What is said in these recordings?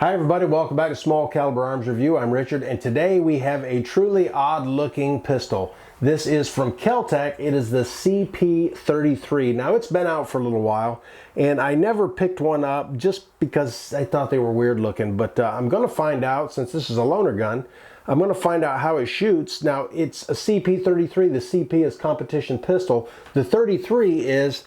Hi everybody, welcome back to Small Caliber Arms Review. I'm Richard, and today we have a truly odd looking pistol. This is from KelTec. It is the CP33. Now it's been out for a little while, and I never picked one up just because I thought they were weird looking, but I'm going to find out, since this is a loaner gun, I'm going to find out how it shoots. Now it's a CP33. The CP is competition pistol. The 33 is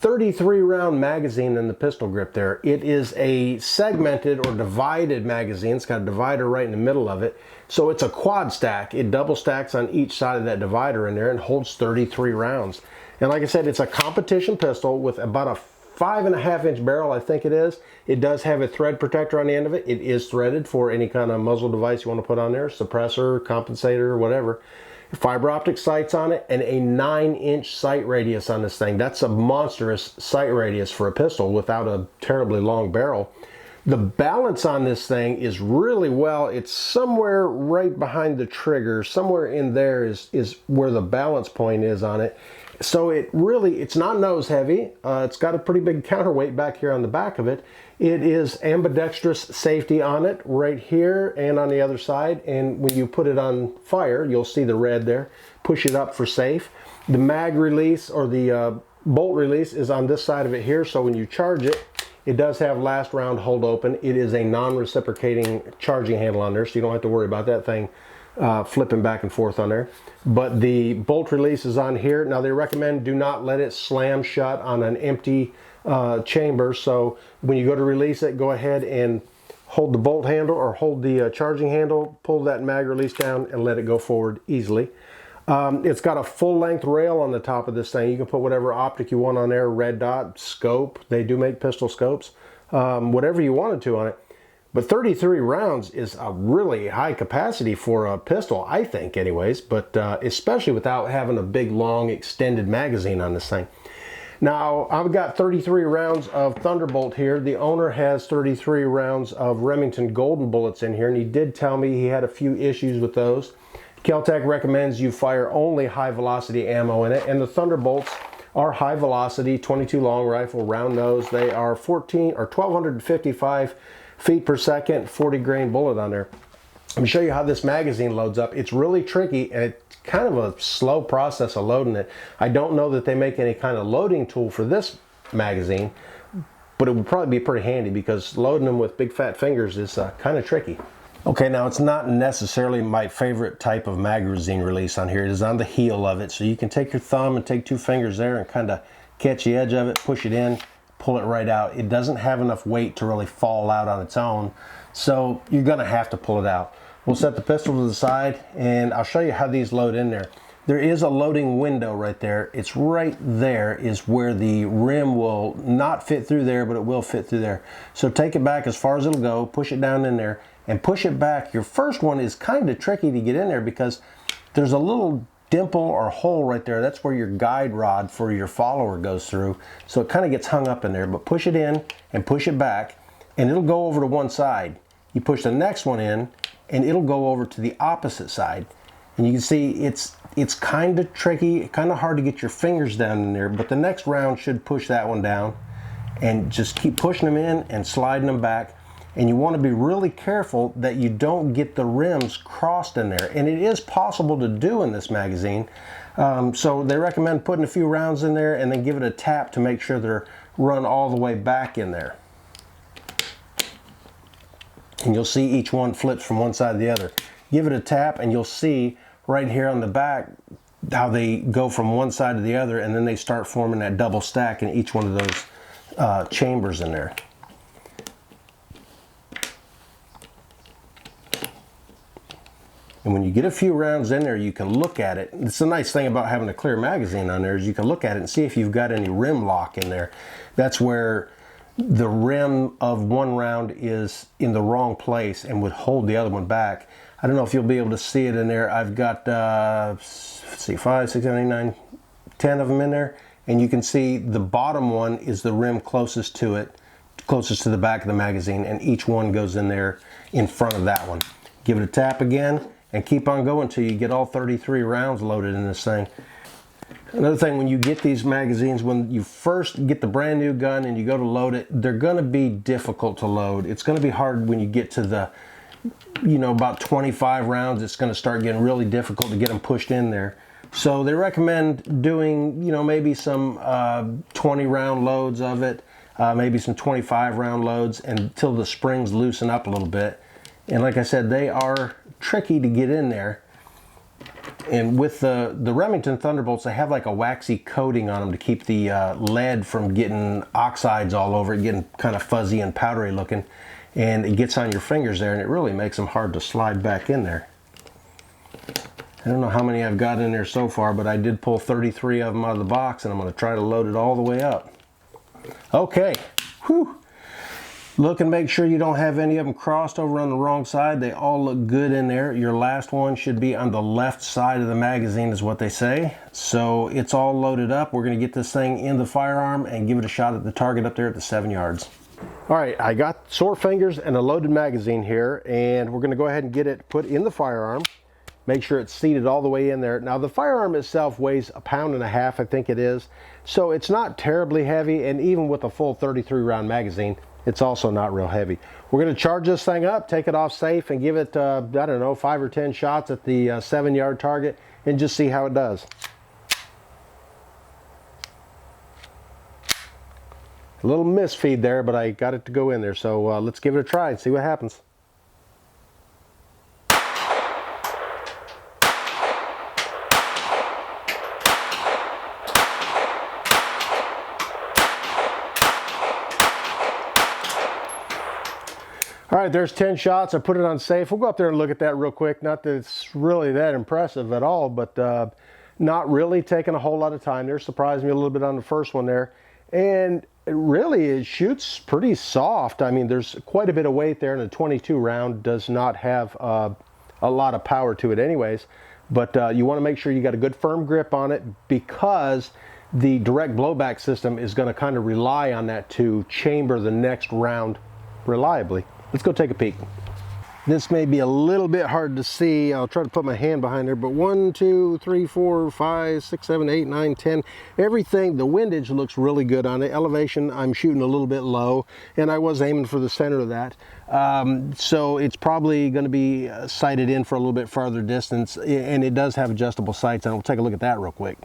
33 round magazine in the pistol grip there. It is a segmented or divided magazine. It's got a divider right in the middle of it. So it's a quad stack. It double stacks on each side of that divider in there and holds 33 rounds. And like I said, it's a competition pistol with about a 5.5 inch barrel, I think it is. It does have a thread protector on the end of it. It is threaded for any kind of muzzle device you want to put on there, suppressor, compensator, whatever. Fiber optic sights on it, and a 9-inch sight radius on this thing. That's a monstrous sight radius for a pistol without a terribly long barrel. The balance on this thing is really well. It's somewhere right behind the trigger. Somewhere in there is where the balance point is on it. So it's not nose heavy. It's got a pretty big counterweight back here on the back of it. It is ambidextrous safety on it right here and on the other side. And when you put it on fire, you'll see the red there. Push it up for safe. The mag release or the bolt release is on this side of it here. So when you charge it, it does have last round hold open. It is a non-reciprocating charging handle on there, so you don't have to worry about that thing flipping back and forth on there. But the bolt release is on here. Now they recommend do not let it slam shut on an empty chamber. So when you go to release it, go ahead and hold the bolt handle or hold the charging handle, pull that mag release down and let it go forward easily. It's got a full length rail on the top of this thing. You can put whatever optic you want on there, red dot, scope. They do make pistol scopes, whatever you wanted to on it. But 33 rounds is a really high capacity for a pistol, I think anyways, but especially without having a big, long, extended magazine on this thing. Now, I've got 33 rounds of Thunderbolt here. The owner has 33 rounds of Remington Golden bullets in here, and he did tell me he had a few issues with those. KelTec recommends you fire only high velocity ammo in it, and the Thunderbolts are high velocity 22 long rifle round nose. They are 1255 feet per second, 40 grain bullet on there. Let me show you how this magazine loads up. It's really tricky, and it's kind of a slow process of loading it. I don't know that they make any kind of loading tool for this magazine, but it would probably be pretty handy because loading them with big fat fingers is kind of tricky. Okay, now it's not necessarily my favorite type of magazine release on here. It is on the heel of it, so you can take your thumb and take 2 fingers there and kind of catch the edge of it, push it in, pull it right out. It doesn't have enough weight to really fall out on its own, so you're gonna have to pull it out. We'll set the pistol to the side and I'll show you how these load in there. There is a loading window right there. It's right there is where the rim will not fit through there, but it will fit through there. So take it back as far as it'll go, push it down in there and push it back. Your first one is kind of tricky to get in there because there's a little dimple or hole right there. That's where your guide rod for your follower goes through. So it kind of gets hung up in there, but push it in and push it back and it'll go over to one side. You push the next one in and it'll go over to the opposite side. And you can see it's kind of tricky, kind of hard to get your fingers down in there, but the next round should push that one down and just keep pushing them in and sliding them back. And you want to be really careful that you don't get the rims crossed in there. And it is possible to do in this magazine. So they recommend putting a few rounds in there and then give it a tap to make sure they're run all the way back in there. And you'll see each one flips from one side to the other. Give it a tap and you'll see right here on the back how they go from one side to the other, and then they start forming that double stack in each one of those chambers in there. And when you get a few rounds in there, you can look at it. It's a nice thing about having a clear magazine on there is you can look at it and see if you've got any rim lock in there. That's where the rim of one round is in the wrong place and would hold the other one back. I don't know if you'll be able to see it in there. I've got, let's see, 5, 6, 7, 8, 9, 10 of them in there. And you can see the bottom one is the rim closest to it, closest to the back of the magazine, and each one goes in there in front of that one. Give it a tap again and keep on going until you get all 33 rounds loaded in this thing. Another thing, when you get these magazines, when you first get the brand new gun and you go to load it, they're going to be difficult to load. It's going to be hard when you get to the, you know, about 25 rounds. It's going to start getting really difficult to get them pushed in there. So they recommend doing, you know, maybe some 20 round loads of it, maybe some 25 round loads until the springs loosen up a little bit. And like I said, they are tricky to get in there. And with the Remington Thunderbolts, they have like a waxy coating on them to keep the lead from getting oxides all over it, getting kind of fuzzy and powdery looking. And it gets on your fingers there, and it really makes them hard to slide back in there. I don't know how many I've got in there so far, but I did pull 33 of them out of the box, and I'm going to try to load it all the way up. Okay. Whew. Look and make sure you don't have any of them crossed over on the wrong side. They all look good in there. Your last one should be on the left side of the magazine is what they say. So it's all loaded up. We're going to get this thing in the firearm and give it a shot at the target up there at the 7 yards. All right, I got sore fingers and a loaded magazine here, and we're going to go ahead and get it put in the firearm. Make sure it's seated all the way in there. Now the firearm itself weighs 1.5 pounds, I think it is. So it's not terribly heavy, and even with a full 33 round magazine, it's also not real heavy. We're going to charge this thing up, take it off safe, and give it, I don't know, 5 or 10 shots at the 7 yard target and just see how it does. A little misfeed there, but I got it to go in there. So let's give it a try and see what happens. All right, there's 10 shots. I put it on safe. We'll go up there and look at that real quick. Not that it's really that impressive at all, but not really taking a whole lot of time. They're surprising me a little bit on the first one there. And it shoots pretty soft. I mean, there's quite a bit of weight there, and a 22 round does not have a lot of power to it anyways. But you want to make sure you got a good firm grip on it, because the direct blowback system is going to kind of rely on that to chamber the next round reliably. Let's go take a peek. This may be a little bit hard to see. I'll try to put my hand behind there, but 1, 2, 3, 4, 5, 6, 7, 8, 9, 10. Everything, the windage looks really good on it. Elevation, I'm shooting a little bit low, and I was aiming for the center of that. So it's probably going to be sighted in for a little bit farther distance, and it does have adjustable sights, and we'll take a look at that real quick.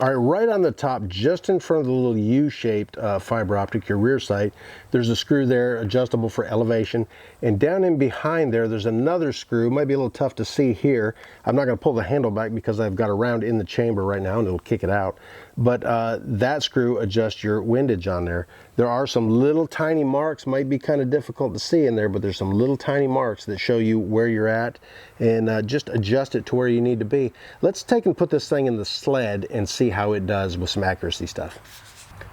All right, right on the top, just in front of the little U-shaped fiber optic, your rear sight, there's a screw there, adjustable for elevation. And down in behind there, there's another screw. Might be a little tough to see here. I'm not going to pull the handle back because I've got a round in the chamber right now, and it'll kick it out. But that screw adjusts your windage on there. There are some little tiny marks, might be kind of difficult to see in there, but there's some little tiny marks that show you where you're at, and just adjust it to where you need to be. Let's take and put this thing in the sled and see how it does with some accuracy stuff.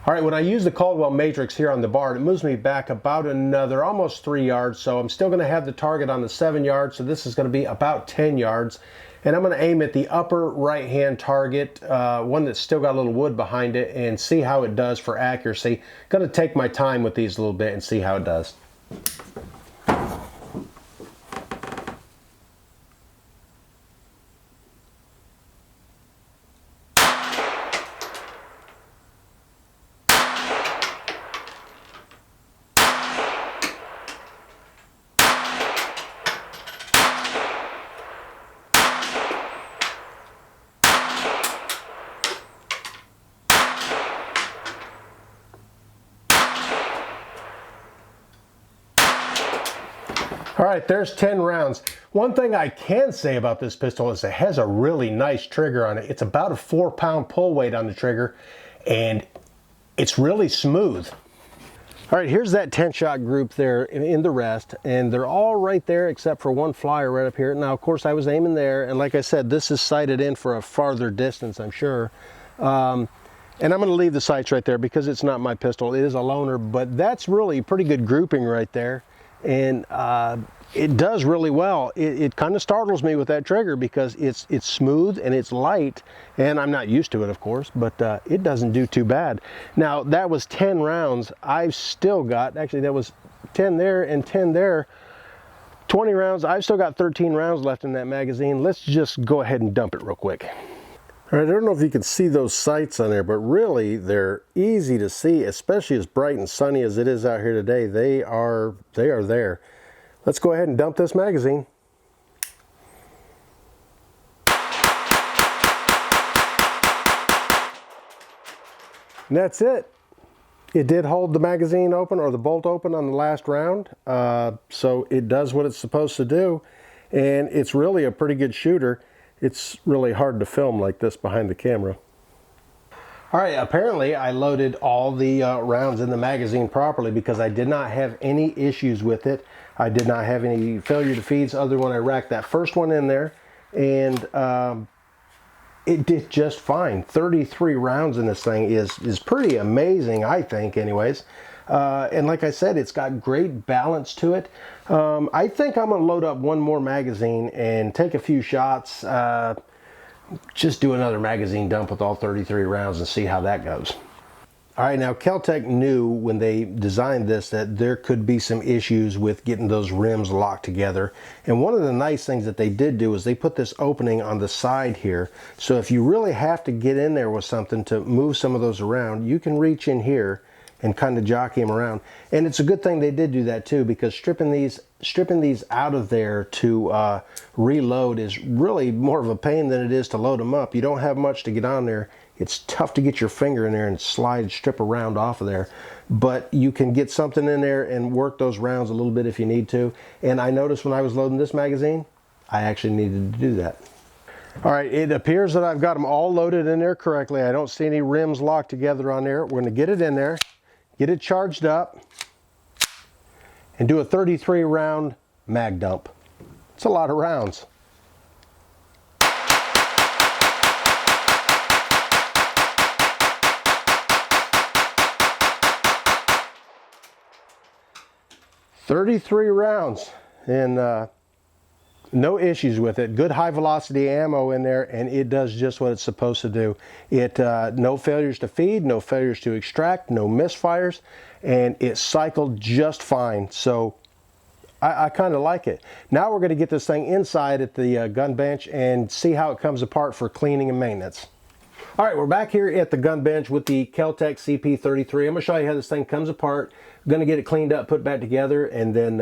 All right, when I use the Caldwell matrix here on the bar, it moves me back about another almost 3 yards. So I'm still going to have the target on the 7 yards. So this is going to be about 10 yards. And I'm going to aim at the upper right-hand target, one that's still got a little wood behind it, and see how it does for accuracy. Going to take my time with these a little bit and see how it does. All right, there's 10 rounds. One thing I can say about this pistol is it has a really nice trigger on it. It's about a 4-pound pull weight on the trigger, and it's really smooth. All right, here's that 10-shot group there in the rest, and they're all right there except for one flyer right up here. Now, of course, I was aiming there, and like I said, this is sighted in for a farther distance, I'm sure. And I'm going to leave the sights right there because it's not my pistol. It is a loaner, but that's really a pretty good grouping right there. And it does really well. It kind of startles me with that trigger because it's smooth and it's light, and I'm not used to it, of course, but it doesn't do too bad. Now, that was 10 rounds. I've still got, actually that was 10 there and 10 there, 20 rounds. I've still got 13 rounds left in that magazine. Let's just go ahead and dump it real quick. All right, I don't know if you can see those sights on there, but really they're easy to see, especially as bright and sunny as it is out here today. They are there. Let's go ahead and dump this magazine. And that's it. It did hold the magazine open, or the bolt open, on the last round. So it does what it's supposed to do. And it's really a pretty good shooter. It's really hard to film like this behind the camera. All right, apparently I loaded all the rounds in the magazine properly because I did not have any issues with it. I did not have any failure to feeds other than when I racked that first one in there. And it did just fine. 33 rounds in this thing is pretty amazing, I think, anyways. And like I said, it's got great balance to it. I think I'm going to load up one more magazine and take a few shots. Just do another magazine dump with all 33 rounds and see how that goes. All right, now KelTec knew when they designed this that there could be some issues with getting those rims locked together. And one of the nice things that they did do is they put this opening on the side here. So if you really have to get in there with something to move some of those around, you can reach in here and kind of jockey them around. And it's a good thing they did do that too, because stripping these out of there to reload is really more of a pain than it is to load them up. You don't have much to get on there. It's tough to get your finger in there and strip a round off of there, but you can get something in there and work those rounds a little bit if you need to. And I noticed when I was loading this magazine, I actually needed to do that. All right, it appears that I've got them all loaded in there correctly. I don't see any rims locked together on there. We're going to get it in there, get it charged up, and do a 33 round mag dump. It's a lot of rounds. .33 rounds, and no issues with it. Good high velocity ammo in there, and it does just what it's supposed to do. It no failures to feed, no failures to extract, no misfires, and it cycled just fine. So I kind of like it. Now we're going to get this thing inside at the gun bench and see how it comes apart for cleaning and maintenance. All right, we're back here at the gun bench with the KelTec CP33. I'm going to show you how this thing comes apart. I'm going to get it cleaned up, put back together, and then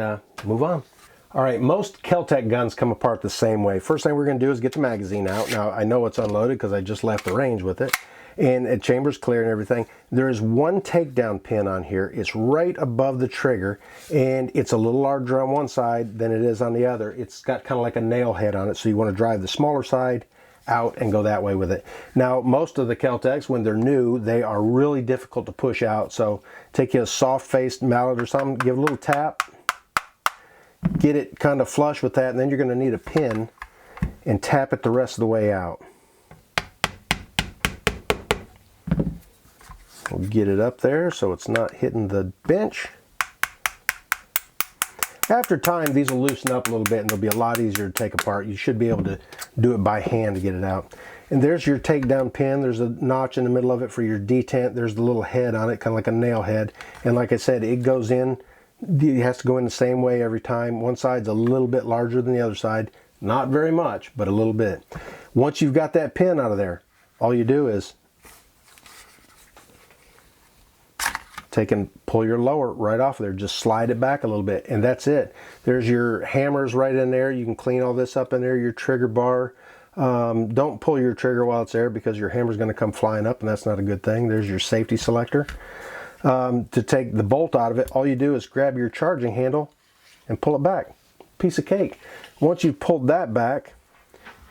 move on. All right, most KelTec guns come apart the same way. First thing we're going to do is get the magazine out. Now, I know it's unloaded because I just left the range with it, and the chamber's clear and everything. There is one takedown pin on here. It's right above the trigger, and it's a little larger on one side than it is on the other. It's got kind of like a nail head on it, so you want to drive the smaller side out and go that way with it. Now, most of the KelTecs, when they're new, they are really difficult to push out. So take you a soft-faced mallet or something, give it a little tap, get it kind of flush with that, and then you're going to need a pin and tap it the rest of the way out. We'll get it up there so it's not hitting the bench. After time, these will loosen up a little bit and they'll be a lot easier to take apart. You should be able to do it by hand to get it out. And there's your takedown pin. There's a notch in the middle of it for your detent. There's the little head on it, kind of like a nail head. And like I said, it goes in, it has to go in the same way every time. One side's a little bit larger than the other side. Not very much, but a little bit. Once you've got that pin out of there, all you do is take and pull your lower right off of there. Just slide it back a little bit, and that's it. There's your hammers right in there. You can clean all this up in there. Your trigger bar. Don't pull your trigger while it's there because your hammer's going to come flying up, and that's not a good thing. There's your safety selector. To take the bolt out of it, all you do is grab your charging handle and pull it back. Piece of cake. Once you've pulled that back,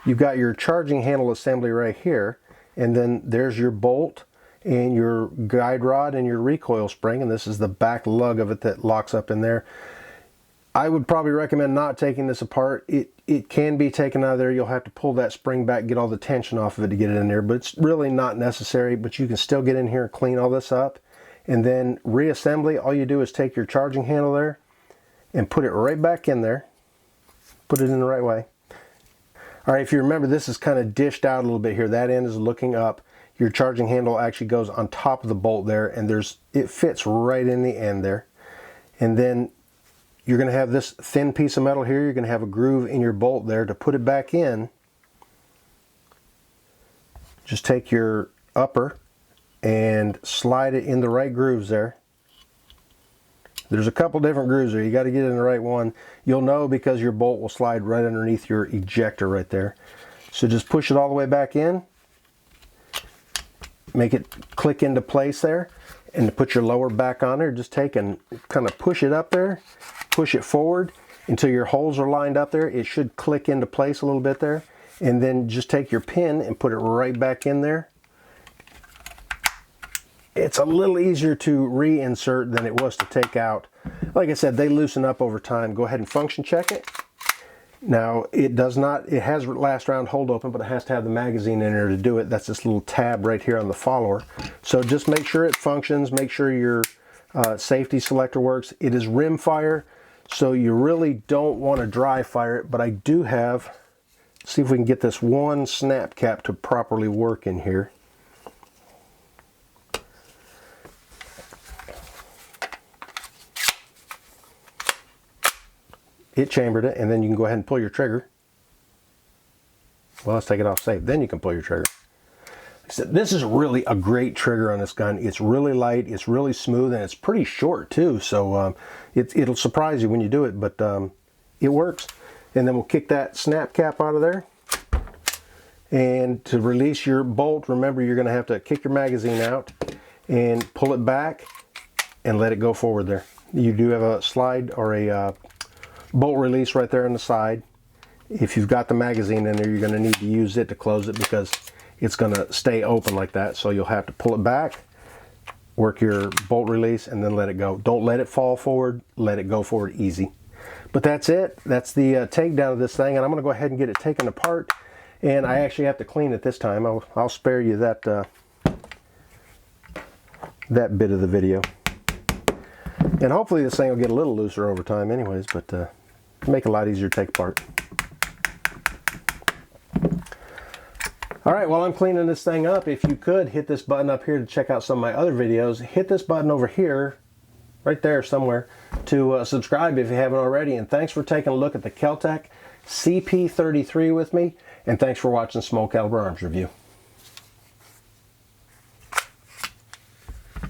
you've got your charging handle assembly right here, and then there's your bolt and your guide rod and your recoil spring, and this is the back lug of it that locks up in there. I would probably recommend not taking this apart. It can be taken out of there. You'll have to pull that spring back, get all the tension off of it to get it in there, but it's really not necessary. But you can still get in here and clean all this up. And then reassembly, all you do is take your charging handle there and put it right back in there. Put it in the right way. All right, if you remember, this is kind of dished out a little bit here. That end is looking up. Your charging handle actually goes on top of the bolt there, and it fits right in the end there. And then you're going to have this thin piece of metal here. You're going to have a groove in your bolt there to put it back in. just take your upper and slide it in the right grooves there. There's a couple different grooves there. You got to get in the right one. You'll know because your bolt will slide right underneath your ejector right there. So just push it all the way back in. Make it click into place there. And to put your lower back on there, just take and kind of push it up there. Push it forward until your holes are lined up there. It should click into place a little bit there. And then just take your pin and put it right back in there. It's a little easier to reinsert than it was to take out. Like I said, they loosen up over time. Go ahead and function check it. Now, it has last round hold open, but it has to have the magazine in there to do it. That's this little tab right here on the follower. So just make sure it functions, make sure your safety selector works. It is rim fire, so you really don't want to dry fire it, but I do have, see if we can get this one snap cap to properly work in here. It chambered it, and then you can go ahead and pull your trigger. Well, let's take it off safe. Then you can pull your trigger. So this is really a great trigger on this gun. It's really light, it's really smooth, and it's pretty short too. So it'll surprise you when you do it, but it works. And then we'll kick that snap cap out of there. And to release your bolt, remember you're going to have to kick your magazine out and pull it back and let it go forward there. You do have a slide or a bolt release right there on the side. If you've got the magazine in there, you're going to need to use it to close it because it's going to stay open like that. So you'll have to pull it back, work your bolt release, and then let it go. Don't let it fall forward, let it go forward easy. But that's it. That's the takedown of this thing, and I'm going to go ahead and get it taken apart. And I actually have to clean it this time. I'll spare you that bit of the video. And hopefully this thing will get a little looser over time anyways, but make it a lot easier to take apart. Alright, while I'm cleaning this thing up, if you could hit this button up here to check out some of my other videos, hit this button over here, right there somewhere, to subscribe if you haven't already. And thanks for taking a look at the KelTec CP33 with me, and thanks for watching Small Caliber Arms Review.